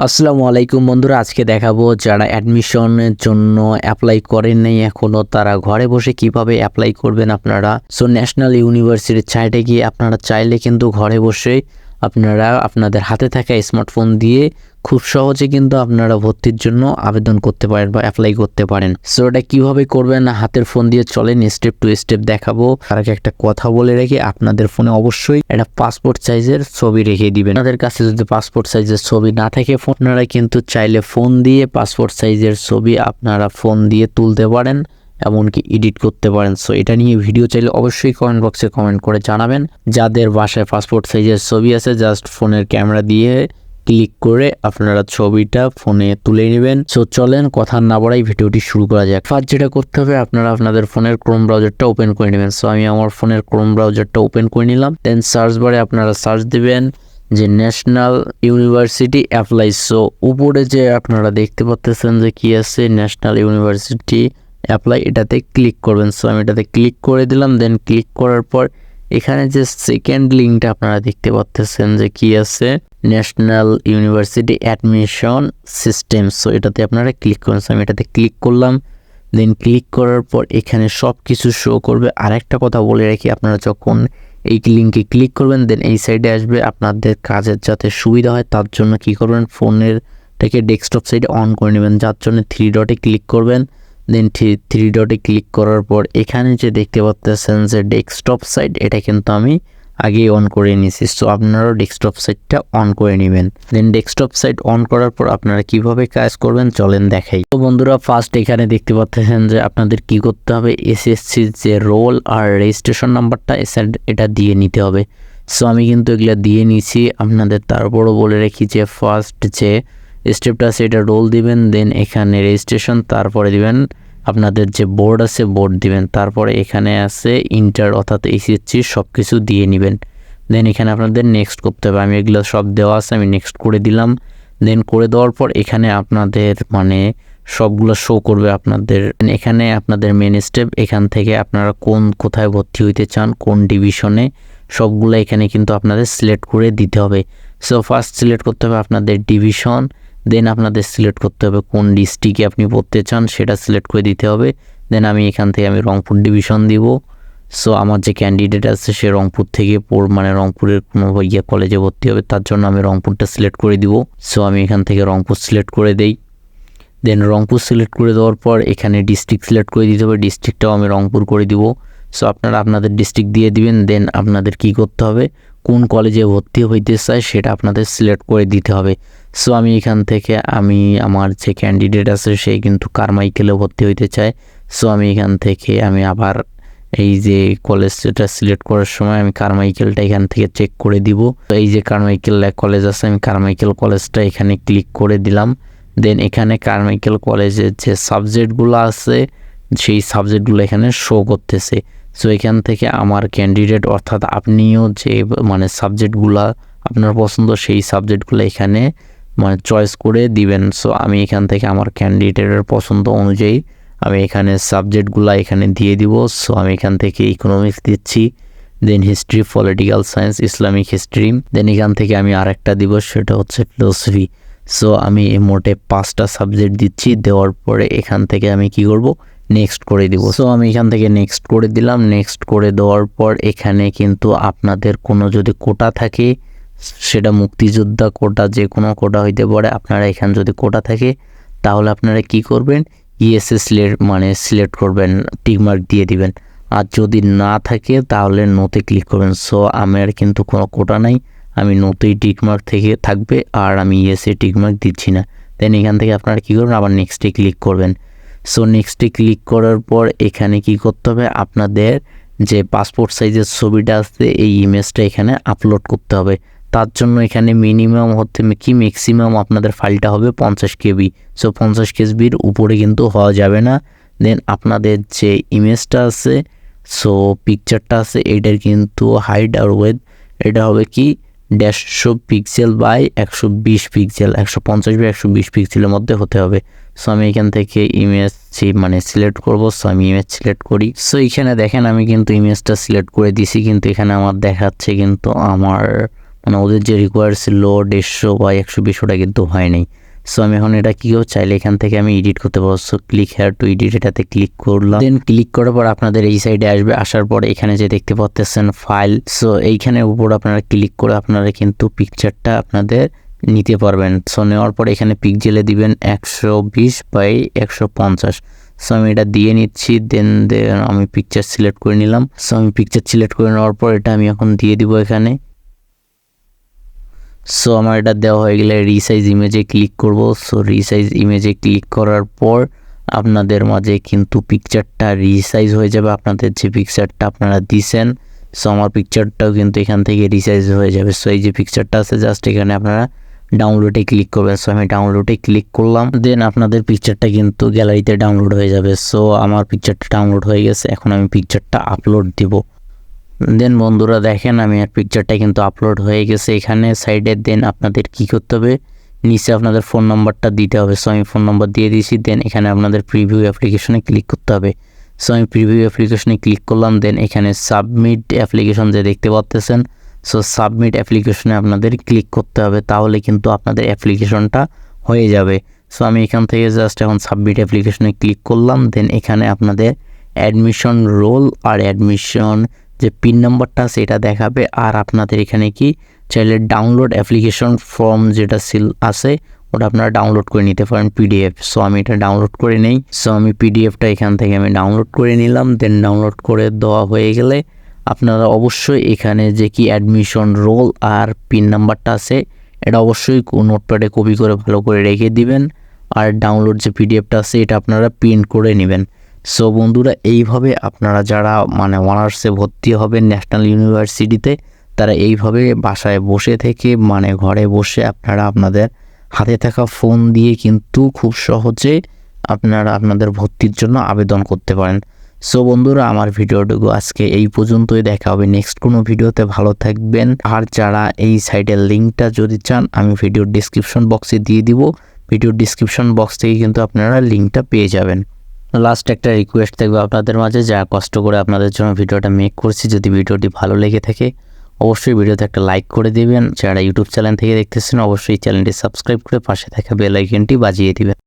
আসসালামু আলাইকুম বন্ধুরা, আজকে দেখাবো যারা অ্যাডমিশনের জন্য অ্যাপ্লাই করেন নাই এখনও তারা ঘরে বসে কিভাবে অ্যাপ্লাই করবেন আপনারা। ন্যাশনাল ইউনিভার্সিটির সাইটে গিয়ে আপনারা চাইলে কিন্তু ঘরে বসে আপনারা আপনাদের হাতে থাকা স্মার্টফোন দিয়ে খুব সহজে কিন্তু আপনারা ভর্তির জন্য আবেদন করতে পারেন বা অ্যাপ্লাই করতে পারেন। এটা কিভাবে করবেন হাতের ফোন দিয়ে চলেন স্টেপ টু স্টেপ দেখাবো। তার আগে একটা কথা বলে রেখে আপনাদের ফোনে অবশ্যই একটা পাসপোর্ট সাইজের ছবি রেখে দিবেন। আপনাদের কাছে যদি পাসপোর্ট সাইজের ছবি না থাকে আপনারা কিন্তু চাইলে ফোন দিয়ে পাসপোর্ট সাইজের ছবি আপনারা ফোন দিয়ে তুলতে পারেন, এমনকি এডিট করতে পারেন। এটা নিয়ে ভিডিও চাইলে অবশ্যই কমেন্ট বক্সে কমেন্ট করে জানাবেন। যাদের বাসায় পাসপোর্ট সাইজের ছবি আছে জাস্ট ফোনের ক্যামেরা দিয়ে ক্লিক করে আপনারা ছবিটা ফোনে তুলে নেবেন। চলেন কথা না বাড়াই ভিডিওটি শুরু করা যাক। ফার্স্ট যেটা করতে হবে আপনারা আপনাদের ফোনের ক্রোম ব্রাউজারটা ওপেন করে নেবেন। আমি আমার ফোনের ক্রোম ব্রাউজারটা ওপেন করে নিলাম। দেন সার্চ বারে আপনারা সার্চ দিবেন যে ন্যাশনাল ইউনিভার্সিটি অ্যাপ্লাই। উপরে যে আপনারা দেখতে পাচ্ছেন যে কি আছে ন্যাশনাল ইউনিভার্সিটি অ্যাপ্লাই, এটাতে ক্লিক করবেন। আমি এটাতে ক্লিক করে দিলাম। দেন ক্লিক করার পর এখানে যে সেকেন্ড লিঙ্কটা আপনারা দেখতে পাচ্ছেন যে কি আছে ন্যাশনাল ইউনিভার্সিটি অ্যাডমিশন সিস্টেম। এটাতে আপনারা ক্লিক করেন। আমি এটাতে ক্লিক করলাম। দেন ক্লিক করার পর এখানে সব কিছু শো করবে। আরেকটা কথা বলে রাখি, আপনারা যখন এই লিঙ্কে ক্লিক করবেন দেন এই সাইডে আসবে। আপনাদের কাজের যাতে সুবিধা হয় তার জন্য কি করবেন, ফোনের থেকে ডেস্কটপ সাইডে অন করে নেবেন, যার জন্য 3 ডটে ক্লিক করবেন। দেন 3 ডটে ক্লিক করার পর এখানে যে দেখতে পাচ্ছেন যে ডেস্কটপ সাইট, এটা কিন্তু আমি আগে অন করে নিয়েছি। আপনারাও ডেস্কটপ সাইটটা অন করে নেবেন। দেন ডেস্কটপ সাইট অন করার পর আপনারা কিভাবে কাজ করবেন চলেন দেখাই। বন্ধুরা ফার্স্ট এখানে দেখতে পাচ্ছেন যে আপনাদের কি করতে হবে, এসএসসি যে রোল আর রেজিস্ট্রেশন নাম্বারটা এটা দিয়ে নিতে হবে। আমি কিন্তু এগুলো দিয়ে নিয়েছি। আপনাদের তারপরও বলে রাখি যে ফার্স্ট যে স্টেপটা আছে এটা রোল দিবেন, দেন এখানে রেজিস্ট্রেশন, তারপরে দিবেন আপনাদের যে বোর্ড আছে বোর্ড দিবেন, তারপরে এখানে আছে ইন্টার অর্থাৎ এইচএসসি সব কিছু দিয়ে নেবেন। দেন এখানে আপনাদের নেক্সট করতে হবে। আমি এগুলো সব দেওয়া আছে, আমি নেক্সট করে দিলাম। দেন করে দেওয়ার পর এখানে আপনাদের সবগুলো শো করবে আপনাদের। এখানে আপনাদের মেন স্টেপ, এখান থেকে আপনারা কোথায় ভর্তি হইতে চান, কোন ডিভিশনে, সবগুলো এখানে কিন্তু আপনাদের সিলেক্ট করে দিতে হবে। ফার্স্ট সিলেক্ট করতে হবে আপনাদের ডিভিশন। দেন আপনাদের সিলেক্ট করতে হবে কোন ডিস্ট্রিক্টে আপনি পড়তে চান সেটা সিলেক্ট করে দিতে হবে। দেন আমি এখান থেকে রংপুর ডিভিশন দিব। আমার যে ক্যান্ডিডেট আছে সে রংপুর থেকে রংপুরের কোনো কলেজে ভর্তি হবে, তার জন্য আমি রংপুরটা সিলেক্ট করে দিব। আমি এখান থেকে রংপুর সিলেক্ট করে দেই। দেন রংপুর সিলেক্ট করে দেওয়ার পর এখানে ডিস্ট্রিক্ট সিলেক্ট করে দিতে হবে, ডিস্ট্রিক্টটাও আমি রংপুর করে দিব। আপনারা আপনাদের ডিস্ট্রিক্ট দিয়ে দিবেন। দেন আপনাদের কি করতে হবে, কোন কলেজে ভর্তি হইতে চায় সেটা আপনাদের সিলেক্ট করে দিতে হবে। আমি এখান থেকে আমার যে ক্যান্ডিডেট আছে সে কিন্তু কারমাইকেলে ভর্তি হইতে চায়। আমি এখান থেকে আবার এই যে কলেজটা সিলেক্ট করার সময় আমি কারমাইকেলটা এখান থেকে চেক করে দিব। এই যে কারমাইকেল কলেজ আছে, আমি কারমাইকেল কলেজটা এখানে ক্লিক করে দিলাম। দেন এখানে কারমাইকেল কলেজের যে সাবজেক্টগুলো আছে সেই সাবজেক্টগুলো এখানে শো করতেছে। এখান থেকে আমার ক্যান্ডিডেট অর্থাৎ আপনিও যে সাবজেক্টগুলো আপনার পছন্দ সেই সাবজেক্টগুলো এখানে চয়েস করে দিবেন। আমি এখান থেকে আমার ক্যান্ডিডেটের পছন্দ অনুযায়ী আমি এখানে সাবজেক্টগুলো এখানে দিয়ে দিব। আমি এখান থেকে ইকোনমিক্স দিচ্ছি, then history, political science, Islamic history. Then এখান থেকে আমি আরেকটা দিব, সেটা হচ্ছে ফিলোসফি। আমি মোটে 5টা সাবজেক্ট দিচ্ছি। দেওয়ার পরে এখান থেকে আমি কি করব, নেক্সট করে দিব। আমি এখান থেকে নেক্সট করে দিলাম। নেক্সট করে দেওয়ার পর এখানে কিন্তু আপনাদের কোনো যদি কোটা থাকে, সেটা মুক্তিযোদ্ধা কোটা যে কোনো কোটা হইতে পারে, আপনারা এখানে যদি কোটা থাকে তাহলে আপনারা কি করবেন, ইএসএ সিলেক্ট করবেন, টিকমার্ক দিয়ে দিবেন। আর যদি না থাকে তাহলে নোতে ক্লিক করবেন। আমার কিন্তু কোনো কোটা নাই, আমি নোতেই টিকমার্ক থেকে থাকবে, আর আমি ইএসএ টিকমার্ক দিচ্ছি না। দেন এখান থেকে আপনারা কী করবেন, আবার নেক্সটে ক্লিক করবেন। নেক্সটে ক্লিক করার পর এখানে কি করতে হবে, আপনাদের যে পাসপোর্ট সাইজের ছবিটা আছে এই ইমেজটা এখানে আপলোড করতে হবে। তার জন্য এখানে মিনিমাম ম্যাক্সিমাম আপনাদের ফাইলটা হবে 50 KB। 50 KBর উপরে কিন্তু হওয়া যাবে না। দেন আপনাদের যে ইমেজটা আছে পিকচারটা আছে এটার কিন্তু হাইট আর ওয়েথ এটা হবে কি 150 পিক্সেল বাই 120 পিক্সেল, 150 বাই 120 পিক্সেলের মধ্যে হতে হবে। আমি এখান থেকে ইমেজ সিলেক্ট করব। আমি ইমেজ সিলেক্ট করি। এখানে দেখেন আমি কিন্তু ইমেজটা সিলেক্ট করে দিছি, কিন্তু এখানে আমার দেখাচ্ছে কিন্তু আমার মানে ওদের যে রিকোয়ার্ড ছিল 150 বা 120 ওটা কিন্তু হয় নাই। সো আমি এখন এটা কী চাইলে এখান থেকে আমি এডিট করতে পারবো। So click here two edit, এটাতে ক্লিক করলাম। দেন ক্লিক করার পর আপনাদের এই সাইডে আসবে, আসার পর এখানে যে দেখতে পাচ্ছেন ফাইল, সো এইখানের উপর আপনারা ক্লিক করে আপনারা কিন্তু পিকচারটা আপনাদের নিতে পারবেন। সো নেওয়ার পর এখানে পিক্সেলে দিবেন 120x150। সো আমি এটা দিয়ে নিচ্ছি। দেন আমি পিকচার সিলেক্ট করে নিলাম। সো আমি পিকচার সিলেক্ট করে নেওয়ার পর এটা আমি এখন দিয়ে দিব এখানে। সো আমার এটা দেওয়া হয়ে গেলে রিসাইজ ইমেজে ক্লিক করব। সো রিসাইজ ইমেজে ক্লিক করার পর আপনাদের মাঝে কিন্তু পিকচারটা রিসাইজ হয়ে যাবে, আপনাদের যে পিকচারটা আপনারা দিছেন। সো আমার পিকচারটাও কিন্তু এখান থেকে রিসাইজ হয়ে যাবে। সো এই যে পিকচারটা আছে জাস্ট এখানে আপনারা ডাউনলোডে ক্লিক করবেন। সো আমি ডাউনলোডে ক্লিক করলাম। দেন আপনাদের পিকচারটা কিন্তু গ্যালারিতে ডাউনলোড হয়ে যাবে। সো আমার পিকচারটা ডাউনলোড হয়ে গেছে, এখন আমি পিকচারটা আপলোড দিব। দেন বন্ধুরা দেখেন আমি আর পিকচারটা কিন্তু আপলোড হয়ে গেছে এখানে সাইডে। দেন আপনাদের কি করতে হবে, নিচে আপনাদের ফোন নাম্বারটা দিতে হবে। সো আমি ফোন নাম্বার দিয়ে দিয়েছি। দেন এখানে আপনাদের প্রিভিউ অ্যাপ্লিকেশনে ক্লিক করতে হবে। সো আমি প্রিভিউ অ্যাপ্লিকেশনে ক্লিক করলাম। দেন এখানে সাবমিট অ্যাপ্লিকেশন যে দেখতে পাচ্ছেন, সো সাবমিট অ্যাপ্লিকেশনে আপনাদের ক্লিক করতে হবে, তাহলে কিন্তু আপনাদের অ্যাপ্লিকেশনটা হয়ে যাবে। সো আমি এখান থেকে জাস্ট এখন সাবমিট অ্যাপ্লিকেশনে ক্লিক করলাম। দেন এখানে আপনাদের অ্যাডমিশন রোল আর অ্যাডমিশন যে পিন নাম্বারটা সেটা দেখাবে। আর আপনাদের এখানে কি চাইলে ডাউনলোড অ্যাপ্লিকেশন ফর্ম যেটা আছে ওটা আপনারা ডাউনলোড করে নিতে পারেন পিডিএফ। সো আমি এটা ডাউনলোড করে নেই। সো আমি পিডিএফটা এখান থেকে আমি ডাউনলোড করে নিলাম। দেন ডাউনলোড করে দেওয়া হয়ে গেলে আপনারা অবশ্যই এখানে যে কি অ্যাডমিশন রোল আর পিন নাম্বারটা আছে এটা অবশ্যই নোটপ্যাডে কপি করে ভালো করে রেখে দিবেন। আর ডাউনলোড যে পিডিএফটা আছে এটা আপনারা প্রিন্ট করে নেবেন। সো বন্ধুরা এইভাবে আপনারা যারা মানে অনার্সে ভর্তি হবেন ন্যাশনাল ইউনিভার্সিটিতে, তারা এইভাবে বাসায় বসে থেকে মানে ঘরে বসে আপনারা আপনাদের হাতে থাকা ফোন দিয়ে কিন্তু খুব সহজে আপনারা আপনাদের ভর্তির জন্য আবেদন করতে পারেন। সো বন্ধুরা আমার ভিডিওটুকু আজকে এই পর্যন্তই, দেখা হবে নেক্সট কোনো ভিডিওতে। ভালো থাকবেন। আর যারা এই সাইটের লিঙ্কটা যদি চান আমি ভিডিওর ডিসক্রিপশন বক্সে দিয়ে দিব, ভিডিওর ডিসক্রিপশন বক্স থেকে কিন্তু আপনারা লিঙ্কটা পেয়ে যাবেন। লাস্ট একটা রিকোয়েস্ট থাকবে আপনাদের মাঝে, যা কষ্ট করে আপনাদের জন্য ভিডিওটা মেক করছি, যদি ভিডিওটি ভালো লেগে থাকে অবশ্যই ভিডিওতে একটা লাইক করে দিবেন। যারা ইউটিউব চ্যানেল থেকে দেখতেছেন অবশ্যই চ্যানেলটি সাবস্ক্রাইব করে পাশে থাকা বেল আইকনটি বাজিয়ে দিবেন।